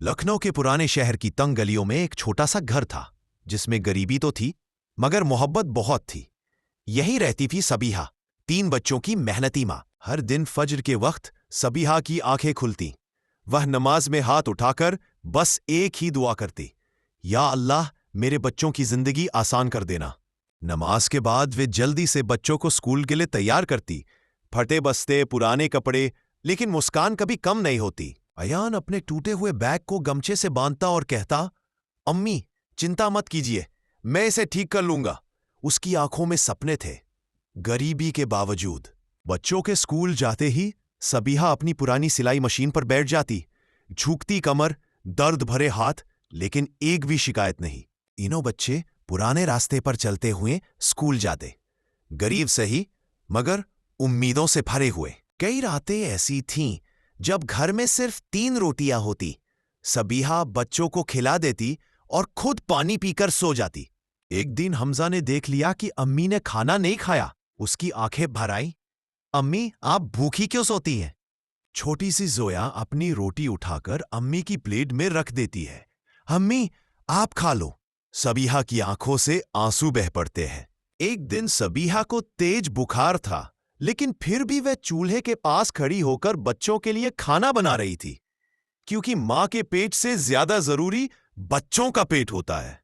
लखनऊ के पुराने शहर की तंग गलियों में एक छोटा सा घर था, जिसमें गरीबी तो थी मगर मोहब्बत बहुत थी। यहीं रहती थी सबीहा, 3 बच्चों की मेहनती माँ। हर दिन फज्र के वक्त सबीहा की आंखें खुलती। वह नमाज में हाथ उठाकर बस एक ही दुआ करती, या अल्लाह मेरे बच्चों की जिंदगी आसान कर देना। नमाज के बाद वे जल्दी से बच्चों को स्कूल के लिए तैयार करती। फटे बस्ते, पुराने कपड़े, लेकिन मुस्कान कभी कम नहीं होती। अयान अपने टूटे हुए बैग को गमछे से बांधता और कहता, अम्मी चिंता मत कीजिए, मैं इसे ठीक कर लूंगा। उसकी आंखों में सपने थे, गरीबी के बावजूद। बच्चों के स्कूल जाते ही सबीहा अपनी पुरानी सिलाई मशीन पर बैठ जाती। झुकती कमर, दर्द भरे हाथ, लेकिन एक भी शिकायत नहीं। तीनों बच्चे पुराने रास्ते पर चलते हुए स्कूल जाते, गरीब सही मगर उम्मीदों से भरे हुए। कई रातें ऐसी थीं जब घर में सिर्फ 3 रोटियां होती। सबीहा बच्चों को खिला देती और खुद पानी पीकर सो जाती। एक दिन हमजा ने देख लिया कि अम्मी ने खाना नहीं खाया। उसकी आंखें भर आईं। अम्मी आप भूखी क्यों सोती हैं? छोटी सी जोया अपनी रोटी उठाकर अम्मी की प्लेट में रख देती है। अम्मी आप खा लो। सबीहा की आंखों से आंसू बह पड़ते हैं। एक दिन सबीहा को तेज बुखार था, लेकिन फिर भी वह चूल्हे के पास खड़ी होकर बच्चों के लिए खाना बना रही थी, क्योंकि मां के पेट से ज्यादा जरूरी बच्चों का पेट होता है।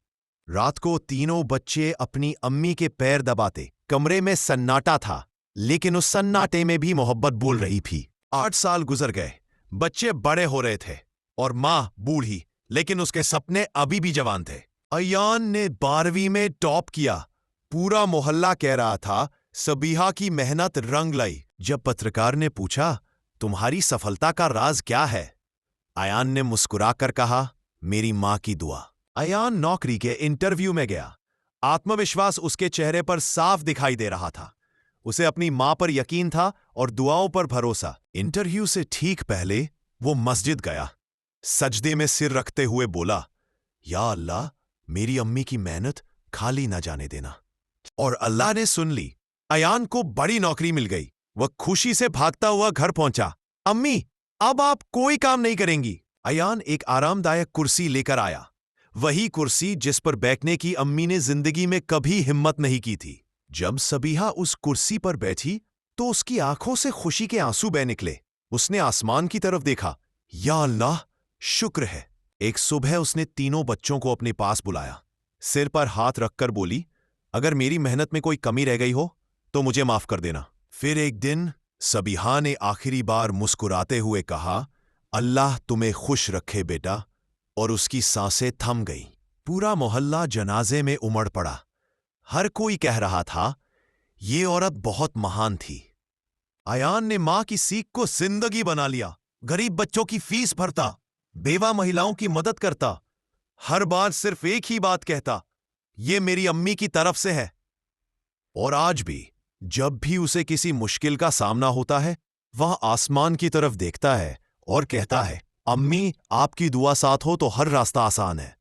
रात को तीनों बच्चे अपनी अम्मी के पैर दबाते। कमरे में सन्नाटा था, लेकिन उस सन्नाटे में भी मोहब्बत बोल रही थी। 8 साल गुजर गए, बच्चे बड़े हो रहे थे और मां बूढ़ी, लेकिन उसके सपने अभी भी जवान थे। अयान ने 12वीं में टॉप किया। पूरा मोहल्ला कह रहा था सबीहा की मेहनत रंग लाई। जब पत्रकार ने पूछा, तुम्हारी सफलता का राज क्या है? अयान ने मुस्कुराकर कहा, मेरी मां की दुआ। अयान नौकरी के इंटरव्यू में गया। आत्मविश्वास उसके चेहरे पर साफ दिखाई दे रहा था। उसे अपनी मां पर यकीन था और दुआओं पर भरोसा। इंटरव्यू से ठीक पहले वो मस्जिद गया। सजदे में सिर रखते हुए बोला, या अल्लाह मेरी अम्मी की मेहनत खाली न जाने देना। और अल्लाह ने सुन ली। अयान को बड़ी नौकरी मिल गई। वह खुशी से भागता हुआ घर पहुंचा। अम्मी अब आप कोई काम नहीं करेंगी। अयान एक आरामदायक कुर्सी लेकर आया, वही कुर्सी जिस पर बैठने की अम्मी ने जिंदगी में कभी हिम्मत नहीं की थी। जब सबीहा उस कुर्सी पर बैठी तो उसकी आंखों से खुशी के आंसू बह निकले। उसने आसमान की तरफ देखा। या अल्लाह शुक्र है। एक सुबह उसने तीनों बच्चों को अपने पास बुलाया। सिर पर हाथ रखकर बोली, अगर मेरी मेहनत में कोई कमी रह गई हो तो मुझे माफ कर देना। फिर एक दिन सबीहा ने आखिरी बार मुस्कुराते हुए कहा, अल्लाह तुम्हें खुश रखे बेटा। और उसकी सांसें थम गईं। पूरा मोहल्ला जनाजे में उमड़ पड़ा। हर कोई कह रहा था, ये औरत बहुत महान थी। अयान ने मां की सीख को जिंदगी बना लिया। गरीब बच्चों की फीस भरता, बेवा महिलाओं की मदद करता। हर बार सिर्फ एक ही बात कहता, ये मेरी अम्मी की तरफ से है। और आज भी जब भी उसे किसी मुश्किल का सामना होता है, वह आसमान की तरफ देखता है और कहता है, अम्मी आपकी दुआ साथ हो तो हर रास्ता आसान है।